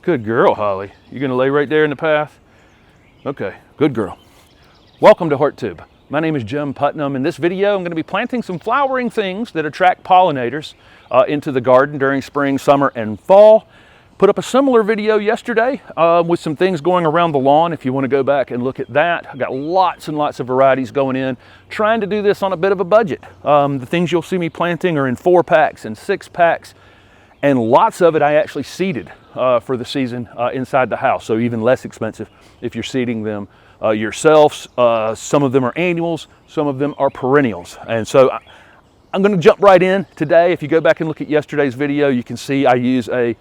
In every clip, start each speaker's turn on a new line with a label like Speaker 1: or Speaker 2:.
Speaker 1: Good girl, Holly. You gonna lay right there in the path? Okay, good girl. Welcome to HeartTube. My name is Jim Putnam. In this video, I'm gonna be planting some flowering things that attract pollinators into the garden during spring, summer, and fall. Put up a similar video yesterday with some things going around the lawn if you wanna go back and look at that. I've got lots and lots of varieties going in, trying to do this on a bit of a budget. The things you'll see me planting are in 4-packs and 6-packs, and lots of it I actually seeded for the season inside the house, so even less expensive if you're seeding them yourselves. Some of them are annuals, some of them are perennials. And so I'm gonna jump right in today. If you go back and look at yesterday's video, you can see I use a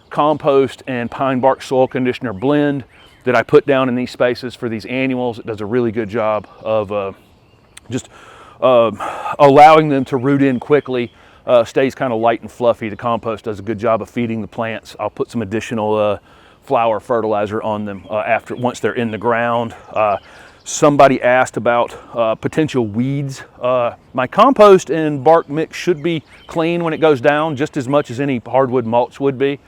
Speaker 1: compost and pine bark soil conditioner blend that I put down in these spaces for these annuals. It does a really good job of just allowing them to root in quickly. Stays kind of light and fluffy. The compost does a good job of feeding the plants. I'll put some additional flower fertilizer on them once they're in the ground. Somebody asked about potential weeds. My compost and bark mix should be clean when it goes down, just as much as any hardwood mulch would be.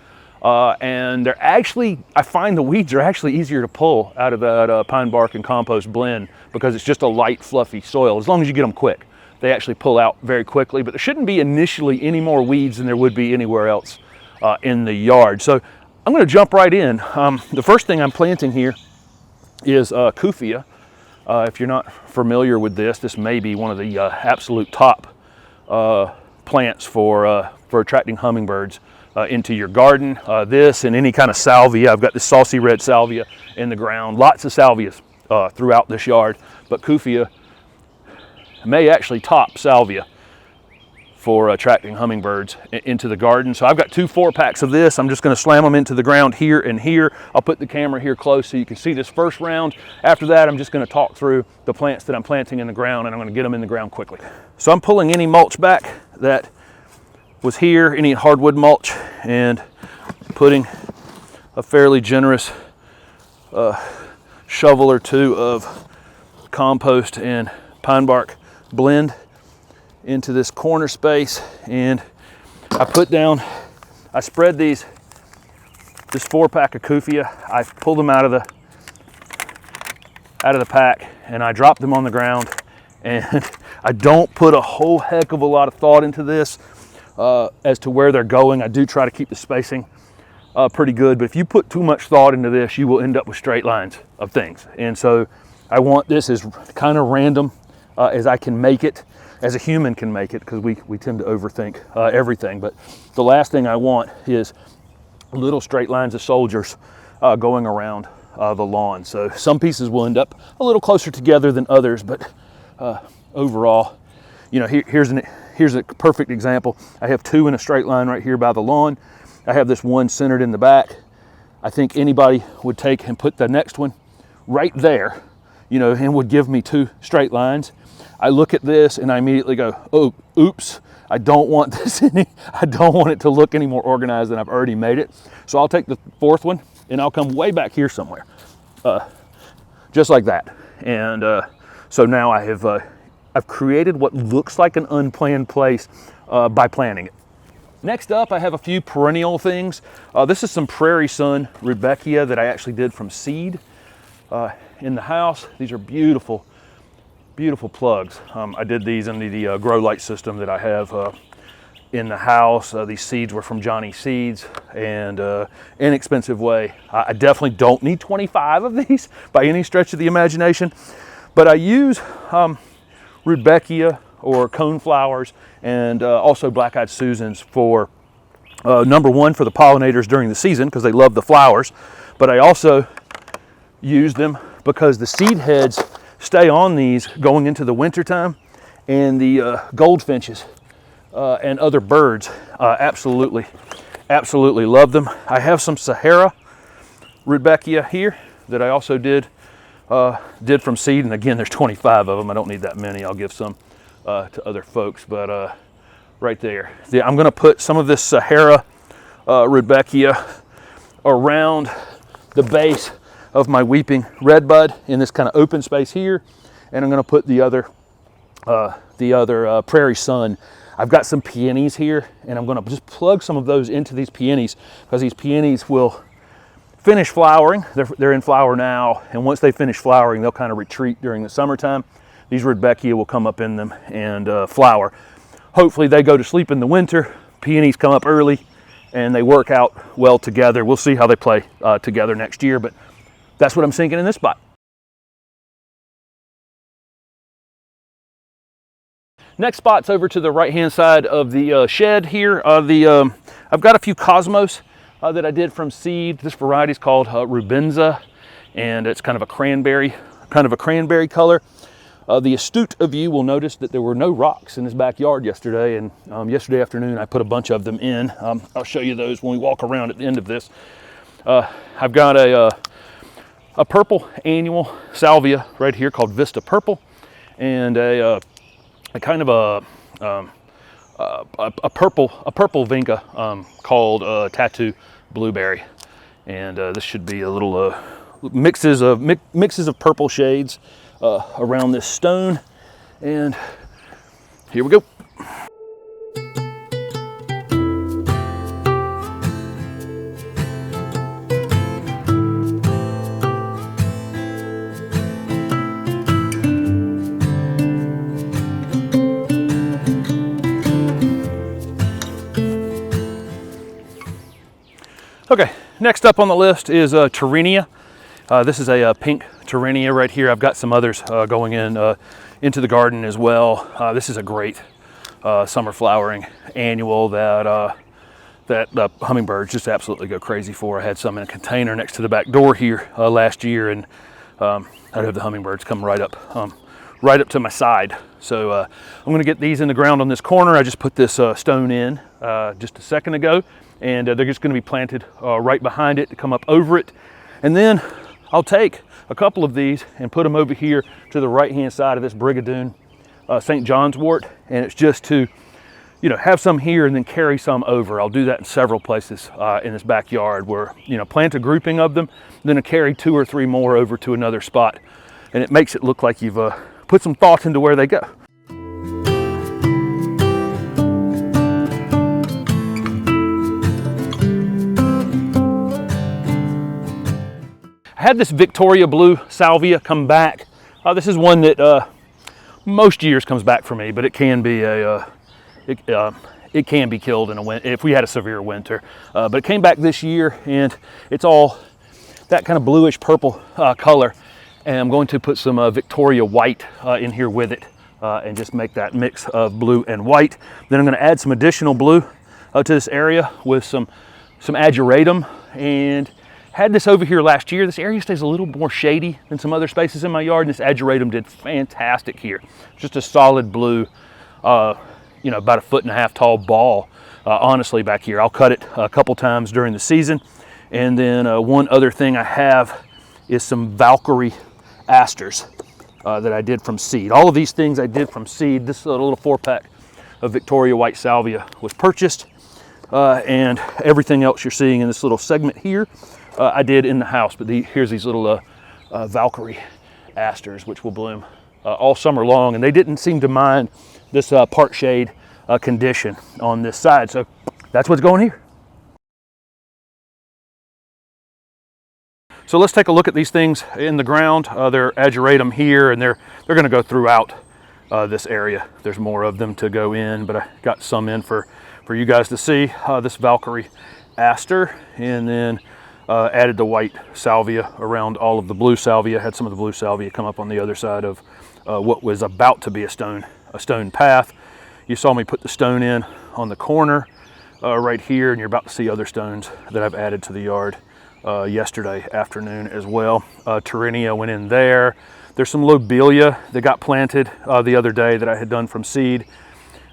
Speaker 1: And they're actually, I find the weeds are actually easier to pull out of that pine bark and compost blend because it's just a light, fluffy soil, as long as you get them quick. They actually pull out very quickly, but there shouldn't be initially any more weeds than there would be anywhere else in the yard. So I'm going to jump right in. The first thing I'm planting here is Koofia. If you're not familiar with this may be one of the absolute top plants for attracting hummingbirds into your garden. This and any kind of salvia. I've got this saucy red salvia in the ground. Lots of salvias throughout this yard, but Koofia may actually top salvia for attracting hummingbirds into the garden. So I've got 2 4-packs of this. I'm just going to slam them into the ground here and here. I'll put the camera here close so you can see this first round. After that, I'm just going to talk through the plants that I'm planting in the ground, and I'm going to get them in the ground quickly. So I'm pulling any mulch back that was here, any hardwood mulch, and putting a fairly generous shovel or 2 of compost and pine bark blend into this corner space, and I spread this 4-pack of Koofia. I pulled them out of the pack and I dropped them on the ground, and I don't put a whole heck of a lot of thought into this as to where they're going. I do try to keep the spacing pretty good, but if you put too much thought into this, you will end up with straight lines of things. And so I want this as kind of random as I can make it, as a human can make it, because we tend to overthink everything. But the last thing I want is little straight lines of soldiers going around the lawn. So some pieces will end up a little closer together than others, but overall, you know, here's a perfect example. I have 2 in a straight line right here by the lawn. I have this one centered in the back. I think anybody would take and put the next one right there, you know, and would give me 2 straight lines. I look at this and I immediately go, oh, oops, I don't want I don't want it to look any more organized than I've already made it. So I'll take the 4th one and I'll come way back here somewhere, just like that. And so now I've created what looks like an unplanned place by planning it. Next up, I have a few perennial things. This is some Prairie Sun Rudbeckia that I actually did from seed in the house. These are beautiful, beautiful plugs. I did these in the grow light system that I have in the house. These seeds were from Johnny Seeds, and inexpensive way. I definitely don't need 25 of these by any stretch of the imagination, but I use Rudbeckia or coneflowers and also black-eyed Susans for number one, for the pollinators during the season because they love the flowers, but I also use them because the seed heads stay on these going into the wintertime, and the goldfinches and other birds absolutely love them. I have some Sahara Rudbeckia here that I also did from seed, and again, there's 25 of them. I don't need that many. I'll give some to other folks, but right there. I'm going to put some of this Sahara Rudbeckia around the base of my weeping redbud in this kind of open space here, and I'm going to put the other Prairie Sun. I've got some peonies here, and I'm going to just plug some of those into these peonies because these peonies will finish flowering. They're in flower now, and once they finish flowering, they'll kind of retreat during the summertime. These Rudbeckia will come up in them and flower. Hopefully they go to sleep in the winter. Peonies come up early and they work out well together. We'll see how they play together next year, but that's what I'm sinking in this spot. Next spot's over to the right-hand side of the shed here. I've got a few Cosmos that I did from seed. This variety is called Rubenza, and it's kind of a cranberry color. The astute of you will notice that there were no rocks in this backyard yesterday, and yesterday afternoon I put a bunch of them in. I'll show you those when we walk around at the end of this. I've got a purple annual salvia right here called Vista Purple, and a kind of a purple vinca called Tattoo Blueberry, and this should be a little mixes of purple shades around this stone, and here we go. Okay, next up on the list is Terenia. This is a pink Terenia right here. I've got some others going into the garden as well. This is a great summer flowering annual that hummingbirds just absolutely go crazy for. I had some in a container next to the back door here last year, and I'd have the hummingbirds come right up to my side. So I'm going to get these in the ground on this corner. I just put this stone in just a second ago, and they're just going to be planted right behind it to come up over it. And then I'll take a couple of these and put them over here to the right-hand side of this Brigadoon St. John's wort, and it's just to, have some here and then carry some over. I'll do that in several places in this backyard where, plant a grouping of them, then I carry 2 or 3 more over to another spot, and it makes it look like you've put some thought into where they go. I had this Victoria Blue Salvia come back. This is one that most years comes back for me, but it can be it can be killed in a winter if we had a severe winter. But it came back this year, and it's all that kind of bluish purple color. And I'm going to put some Victoria White in here with it, and just make that mix of blue and white. Then I'm going to add some additional blue to this area with some ageratum, and had this over here last year. This area stays a little more shady than some other spaces in my yard, and this ageratum did fantastic here. Just a solid blue, about 1.5 foot tall ball, honestly, back here. I'll cut it a couple times during the season. And then one other thing I have is some Valkyrie asters that I did from seed. All of these things I did from seed. This little 4-pack of Victoria White Salvia was purchased, and everything else you're seeing in this little segment here I did in the house, but here's these little Valkyrie asters, which will bloom all summer long, and they didn't seem to mind this part shade condition on this side, so that's what's going here. So let's take a look at these things in the ground. They're ageratum here, and they're going to go throughout this area. There's more of them to go in, but I got some in for you guys to see. This Valkyrie aster, and then added the white salvia around all of the blue salvia. Had some of the blue salvia come up on the other side of what was about to be a stone path. You saw me put the stone in on the corner right here, and you're about to see other stones that I've added to the yard yesterday afternoon as well. Terenia went in there. There's some lobelia that got planted the other day that I had done from seed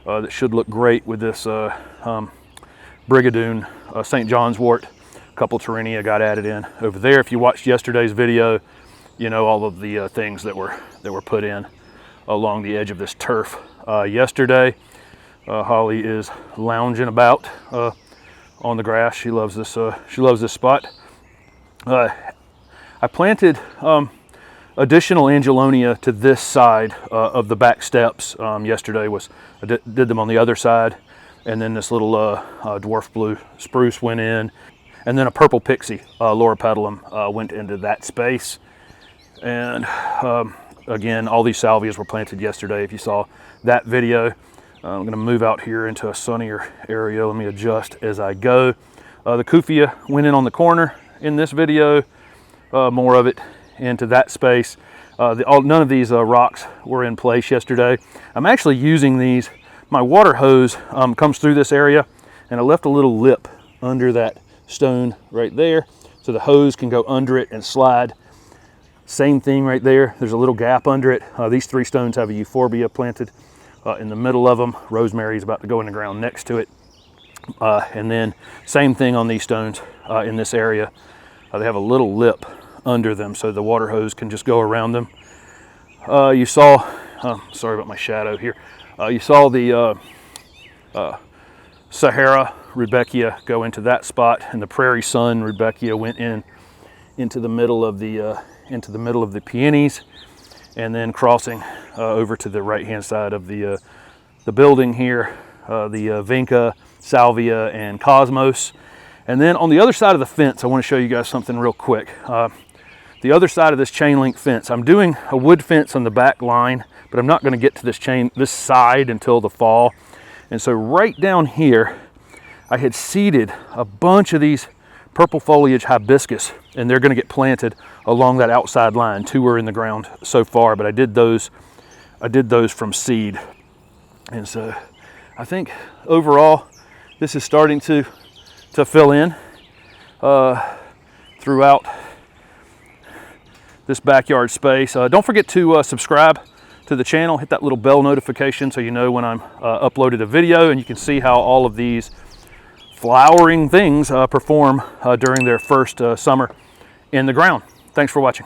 Speaker 1: that should look great with this Brigadoon St. John's wort. Couple Terenia got added in over there. If you watched yesterday's video, you know all of the things that were put in along the edge of this turf yesterday. Holly is lounging about on the grass. She loves this. She loves this spot. I planted additional Angelonia to this side of the back steps yesterday. I did them on the other side, and then this little dwarf blue spruce went in. And then a purple pixie, loropetalum, went into that space. And again, all these salvias were planted yesterday, if you saw that video. I'm going to move out here into a sunnier area. Let me adjust as I go. The Koofia went in on the corner in this video, more of it into that space. None of these rocks were in place yesterday. I'm actually using these. My water hose comes through this area, and I left a little lip under that stone right there, so the hose can go under it and slide. Same thing right there. There's a little gap under it. These 3 stones have a euphorbia planted in the middle of them. Rosemary is about to go in the ground next to it. And then same thing on these stones in this area. They have a little lip under them, so the water hose can just go around them. You saw, sorry about my shadow here. You saw the Sahara Rudbeckia go into that spot, and the Prairie Sun Rudbeckia went into the middle of the peonies, and then crossing over to the right hand side of the building here, the Vinca, Salvia, and Cosmos. And then on the other side of the fence, I want to show you guys something real quick. The other side of this chain link fence, I'm doing a wood fence on the back line, but I'm not going to get to this side until the fall. And so right down here, I had seeded a bunch of these purple foliage hibiscus, and they're going to get planted along that outside line. 2 are in the ground so far, but I did those from seed. And so I think overall this is starting to fill in throughout this backyard space. Don't forget to subscribe to the channel, hit that little bell notification so you know when I'm uploaded a video, and you can see how all of these flowering things perform during their first summer in the ground. Thanks for watching.